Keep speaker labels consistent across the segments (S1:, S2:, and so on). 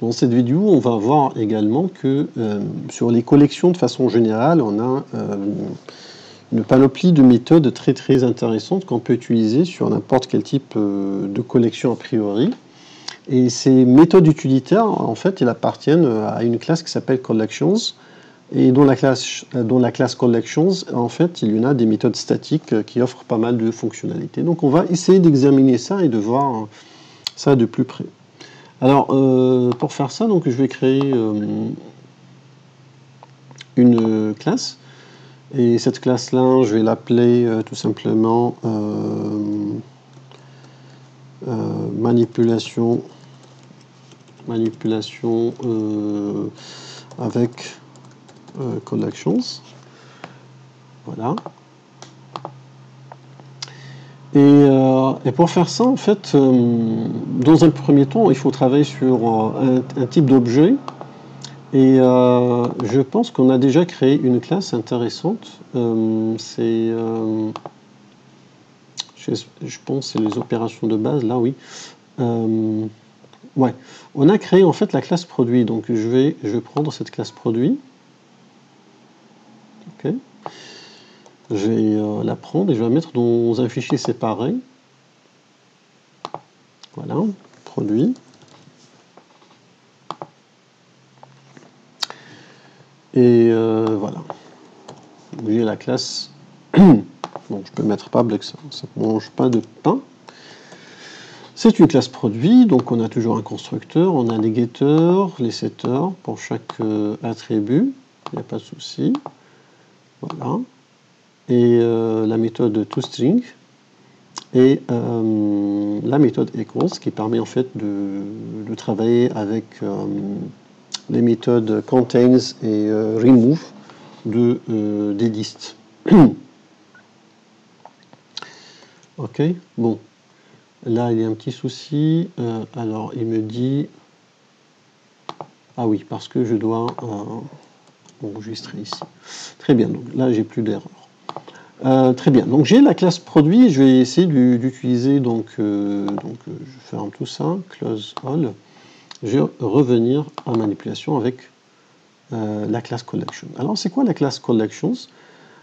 S1: Dans cette vidéo, on va voir également que sur les collections, de façon générale, on a une panoplie de méthodes très intéressantes qu'on peut utiliser sur n'importe quel type de collection a priori. Et ces méthodes utilitaires, en fait, elles appartiennent à une classe qui s'appelle Collections. Et dans la classe Collections, en fait, il y en a des méthodes statiques qui offrent pas mal de fonctionnalités. Donc on va essayer d'examiner ça et de voir ça de plus près. Alors, pour faire ça, donc, je vais créer une classe. Et cette classe-là, je vais l'appeler tout simplement manipulation avec collections. Voilà. Et pour faire ça, en fait, dans un premier temps, il faut travailler sur un type d'objet. Et je pense qu'on a déjà créé une classe intéressante. Je pense que c'est les opérations de base, là, oui. Ouais, on a créé en fait la classe produit. Donc je vais prendre cette classe produit. Ok. Je vais la prendre et je vais la mettre dans un fichier séparé. Voilà, produit. Et voilà. J'ai la classe. Bon, je peux mettre pas black, ça ne mange pas de pain. C'est une classe produit, donc on a toujours un constructeur, on a les getters, les setters pour chaque attribut, il n'y a pas de souci. Voilà. Et la méthode toString et la méthode equals qui permet en fait de travailler avec les méthodes contains et remove des listes. Ok, bon. Là, il y a un petit souci. Alors, il me dit... Ah oui, parce que je dois enregistrer ici. Très bien, donc là, j'ai plus d'erreur. Très bien, donc j'ai la classe produit. Je vais essayer d'utiliser, donc je vais faire tout ça, close all. Je vais revenir à manipulation avec la classe collection. Alors, c'est quoi la classe collections?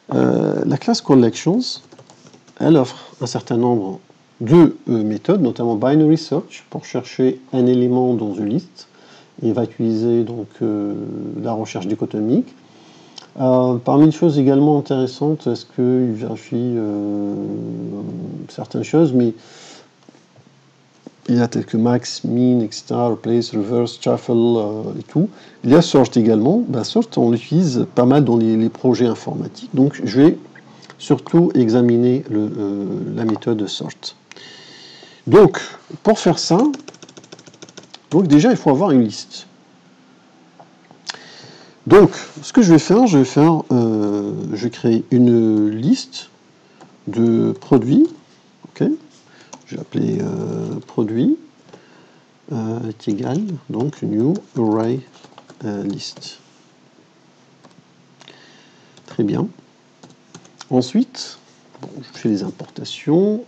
S1: La classe collections, elle offre un certain nombre de méthodes, notamment binary search pour chercher un élément dans une liste. Il va utiliser donc la recherche dichotomique. Parmi les choses également intéressantes, est-ce qu'il vérifie certaines choses, mais il y a tel que max, min, etc., replace, reverse, shuffle et tout. Il y a sort également. Sort, on l'utilise pas mal dans les projets informatiques. Donc je vais surtout examiner la méthode sort. Donc, pour faire ça, donc déjà, il faut avoir une liste. Donc, ce que je vais créer une liste de produits. Ok, je vais appeler produit est égal, donc new array list. Très bien. Ensuite, bon, je fais les importations.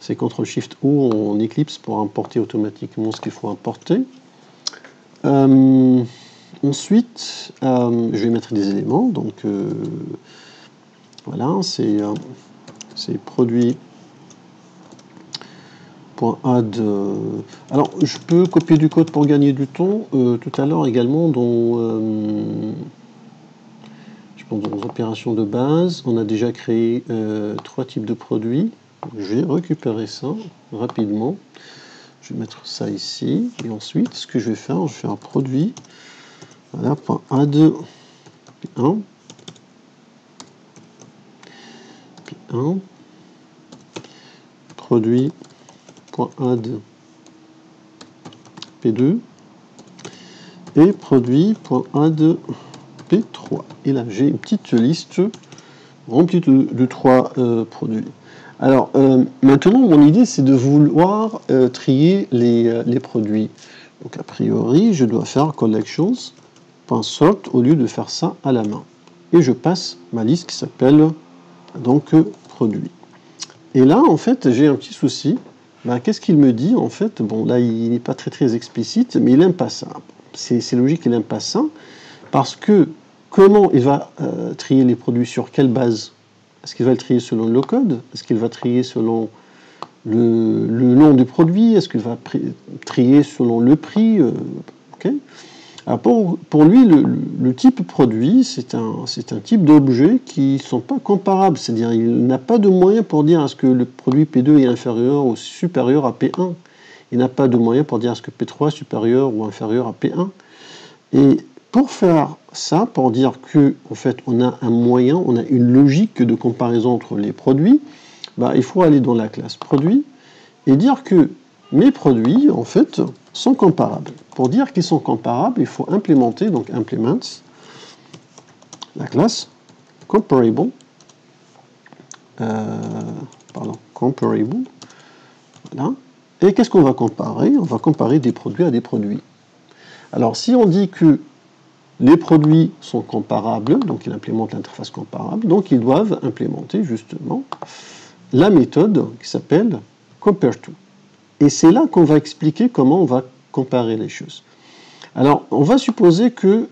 S1: C'est CTRL-SHIFT-O en Eclipse pour importer automatiquement ce qu'il faut importer. Ensuite, je vais mettre des éléments. Donc, voilà, c'est produit.add. Alors, je peux copier du code pour gagner du temps. Tout à l'heure également, dans les opérations de base, on a déjà créé 3 types de produits. Je vais récupérer ça rapidement. Je vais mettre ça ici. Et ensuite, ce que je vais faire un produit. Voilà, .add P1. P1. Produit.add P2. Et produit.add P3. Et là, j'ai une petite liste remplie de 3 produits. Alors, maintenant, mon idée, c'est de vouloir trier les produits. Donc, a priori, je dois faire collections.sort au lieu de faire ça à la main. Et je passe ma liste qui s'appelle donc produit. Et là, en fait, j'ai un petit souci. ben, qu'est-ce qu'il me dit en fait? Bon, là, il n'est pas très explicite, mais il n'aime pas ça. C'est logique qu'il n'aime pas ça, parce que comment il va trier les produits, sur quelle base? Est-ce qu'il va le trier selon le code? Est-ce qu'il va trier selon le nom du produit? Est-ce qu'il va trier selon le prix? Okay. Alors pour lui, le type produit, c'est un type d'objet qui ne sont pas comparables. C'est-à-dire il n'a pas de moyen pour dire est-ce que le produit P2 est inférieur ou supérieur à P1. Il n'a pas de moyen pour dire est-ce que P3 est supérieur ou inférieur à P1. Et pour faire ça, pour dire que en fait, on a un moyen, on a une logique de comparaison entre les produits, bah, il faut aller dans la classe produit et dire que mes produits, en fait, sont comparables. Pour dire qu'ils sont comparables, il faut implémenter, donc implements, la classe comparable, comparable, voilà. Et qu'est-ce qu'on va comparer? On va comparer des produits à des produits. Alors, si on dit que les produits sont comparables, donc il implémente l'interface comparable, donc ils doivent implémenter justement la méthode qui s'appelle compareTo. Et c'est là qu'on va expliquer comment on va comparer les choses. Alors, on va supposer que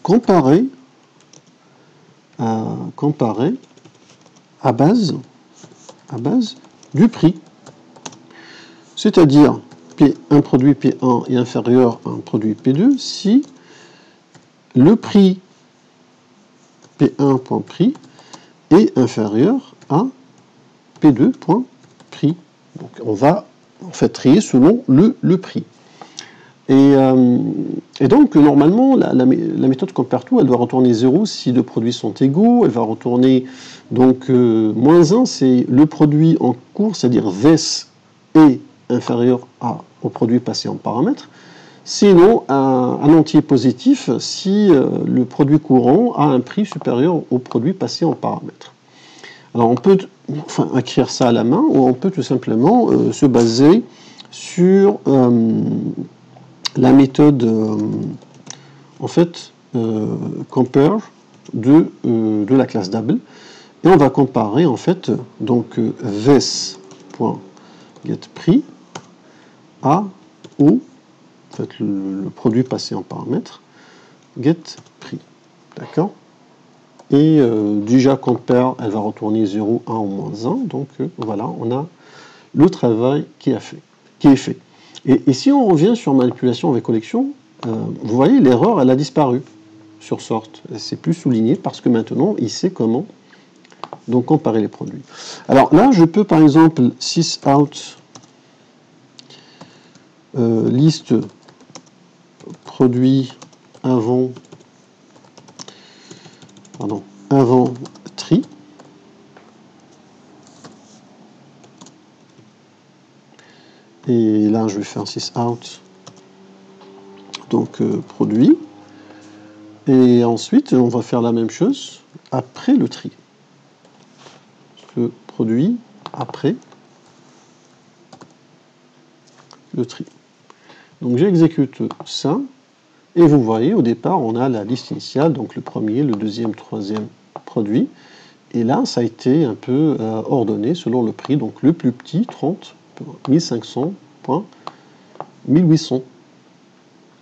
S1: comparer à base du prix. C'est-à-dire, un produit P1 est inférieur à un produit P2 si le prix P1.prix est inférieur à P2.prix. Donc on va en fait trier selon le prix. Et donc normalement la méthode compareTo, elle doit retourner 0 si deux produits sont égaux. Elle va retourner donc moins 1, c'est le produit en cours, c'est-à-dire VES est inférieur au produit passé en paramètre. Sinon un entier positif si le produit courant a un prix supérieur au produit passé en paramètre. Alors on peut écrire ça à la main ou on peut tout simplement se baser sur la méthode en fait compare de la classe double et on va comparer en fait donc ves.getPrix au en fait, le produit passé en paramètre getPrix, d'accord. Et déjà compare, elle va retourner 0, 1 ou moins 1. Donc voilà, on a le travail qui est fait. Et si on revient sur manipulation avec collection, vous voyez, l'erreur, elle a disparu sur sort. C'est plus souligné parce que maintenant, il sait comment donc comparer les produits. Alors là, je peux par exemple sysout liste produits avant tri. Et là, je vais faire sysout donc produit. Et ensuite, on va faire la même chose après le tri. Le produit après le tri. Donc j'exécute ça. Et vous voyez, au départ, on a la liste initiale, donc le premier, le deuxième, troisième produit. Et là, ça a été un peu ordonné selon le prix. Donc le plus petit, 30, 1500, 1800. Vous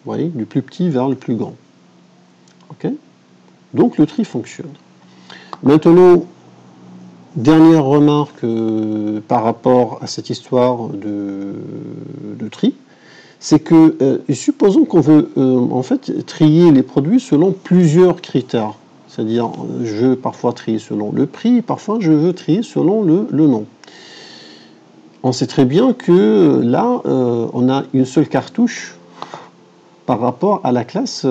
S1: voyez, du plus petit vers le plus grand. OK? Donc le tri fonctionne. Maintenant, dernière remarque par rapport à cette histoire de tri. C'est que, supposons qu'on veut en fait trier les produits selon plusieurs critères. C'est-à-dire, je veux parfois trier selon le prix, parfois je veux trier selon le nom. On sait très bien que là, on a une seule cartouche par rapport à la classe,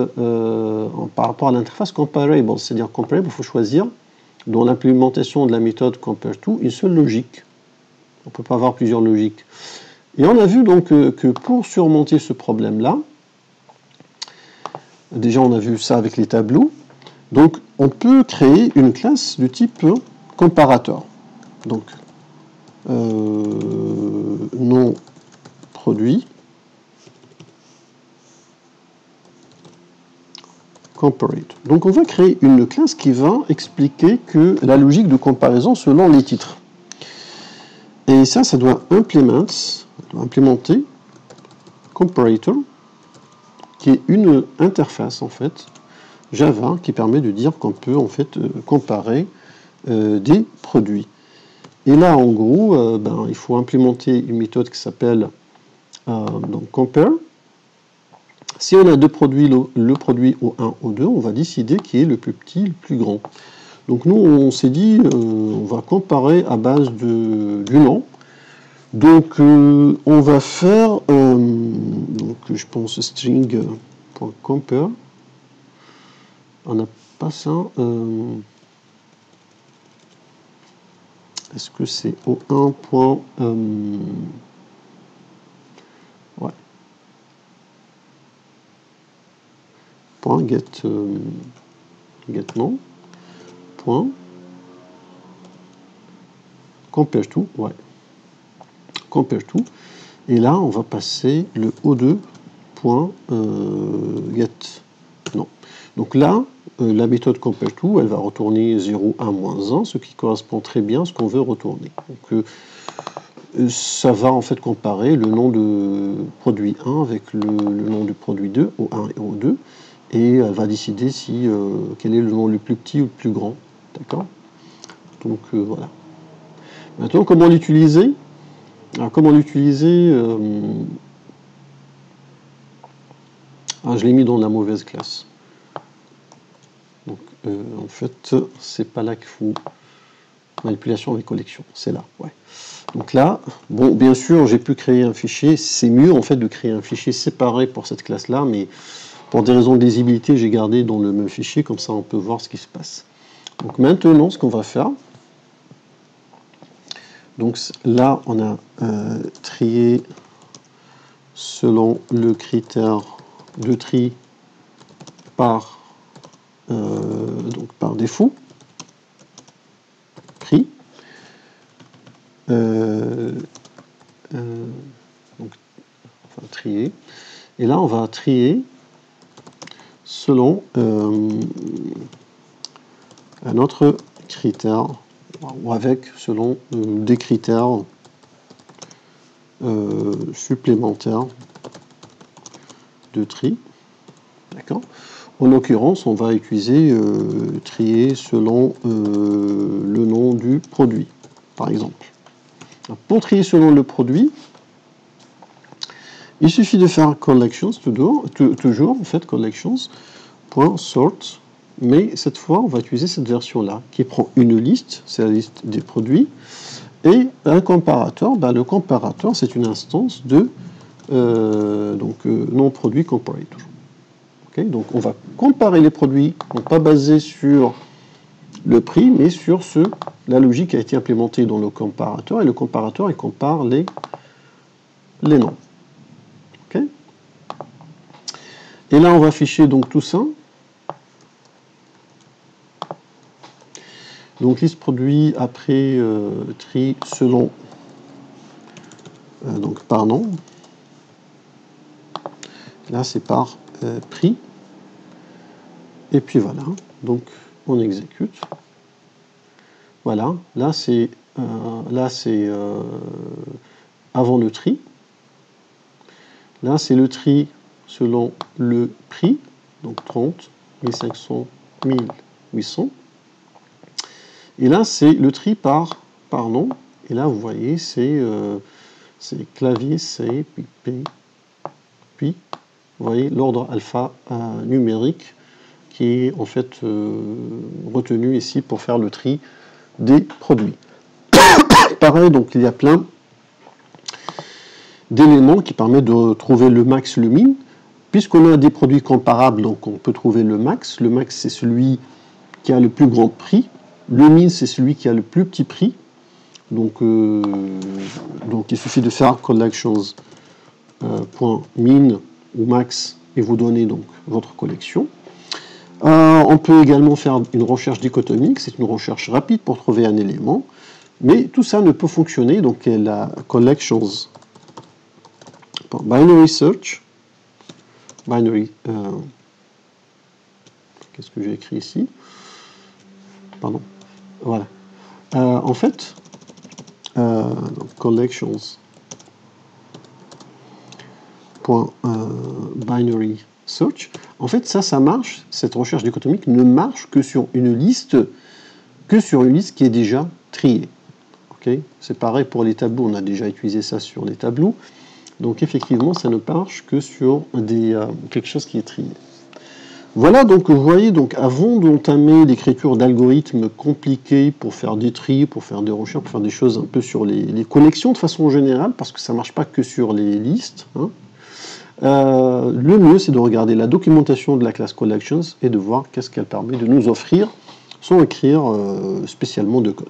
S1: par rapport à l'interface comparable. C'est-à-dire, comparable, il faut choisir, dans l'implémentation de la méthode compareTo, une seule logique. On ne peut pas avoir plusieurs logiques. Et on a vu donc que pour surmonter ce problème-là, déjà on a vu ça avec les tableaux, donc on peut créer une classe du type comparateur. Donc nom produit comparate. Donc on va créer une classe qui va expliquer que la logique de comparaison selon les titres. Et ça doit implémenter comparator, qui est une interface en fait Java qui permet de dire qu'on peut en fait comparer des produits. Et là en gros, il faut implémenter une méthode qui s'appelle donc compare. Si on a deux produits, le produit O1, O2, on va décider qui est le plus petit, le plus grand. Donc nous, on s'est dit, on va comparer à base du nom. Donc on va faire, donc je pense string.compare. On n'a pas ça. Est-ce que c'est O1. Ouais. Point get nom. Point compare to. Ouais. Compare to. Et là, on va passer le O2. Get. Non. Donc là, la méthode compare to, elle va retourner 0, 1, moins 1, ce qui correspond très bien à ce qu'on veut retourner. Donc ça va en fait comparer le nom de produit 1 avec le nom du produit 2, O1 et O2, et elle va décider si quel est le nom le plus petit ou le plus grand. D'accord? Donc voilà. Maintenant, comment l'utiliser? Alors, comment l'utiliser? Je l'ai mis dans la mauvaise classe. Donc, en fait, c'est pas là qu'il faut manipulation avec collection. C'est là, ouais. Donc là, bon, bien sûr, j'ai pu créer un fichier. C'est mieux, en fait, de créer un fichier séparé pour cette classe-là, mais pour des raisons de lisibilité, j'ai gardé dans le même fichier. Comme ça, on peut voir ce qui se passe. Donc maintenant, ce qu'on va faire, donc là, on a trié selon le critère de tri par défaut, prix. Donc, on va trier. Et là, on va trier selon un autre critère, ou avec, selon des critères supplémentaires de tri. D'accord ? En l'occurrence, on va utiliser trier selon le nom du produit, par exemple. Pour trier selon le produit, il suffit de faire collections, toujours en fait collections.sort, mais cette fois on va utiliser cette version-là, qui prend une liste, c'est la liste des produits, et un comparateur, le comparateur c'est une instance de non-produit comparator. Okay, donc on va comparer les produits, non pas basés sur le prix, mais sur la logique qui a été implémentée dans le comparateur, et le comparateur il compare les noms. Okay. Et là on va afficher donc tout ça. Donc liste produit après tri selon donc par nom. Là c'est par prix. Et puis voilà. Donc on exécute. Voilà. Là c'est avant le tri. Là c'est le tri selon le prix. Donc 30, 1500, 1800. Et là, c'est le tri par nom. Et là, vous voyez, c'est clavier C, puis P, puis, vous voyez, l'ordre alpha numérique qui est en fait retenu ici pour faire le tri des produits. Pareil, donc il y a plein d'éléments qui permettent de trouver le max, le min. Puisqu'on a des produits comparables, donc on peut trouver le max. Le max, c'est celui qui a le plus grand prix. Le min, c'est celui qui a le plus petit prix. Donc il suffit de faire collections.min ou max et vous donnez donc votre collection. On peut également faire une recherche dichotomique. C'est une recherche rapide pour trouver un élément. Mais tout ça ne peut fonctionner. Donc la collections.binary search. Binary. Qu'est-ce que j'ai écrit ici? Pardon. Voilà. En fait, donc collections.binary search. En fait, ça marche, cette recherche dichotomique ne marche que sur une liste qui est déjà triée. Okay, c'est pareil pour les tableaux, on a déjà utilisé ça sur les tableaux. Donc effectivement, ça ne marche que sur quelque chose qui est trié. Voilà, donc vous voyez, donc avant d'entamer l'écriture d'algorithmes compliqués pour faire des tris, pour faire des recherches, pour faire des choses un peu sur les connexions de façon générale, parce que ça ne marche pas que sur les listes, hein, le mieux c'est de regarder la documentation de la classe Collections et de voir qu'est-ce qu'elle permet de nous offrir sans écrire spécialement de code.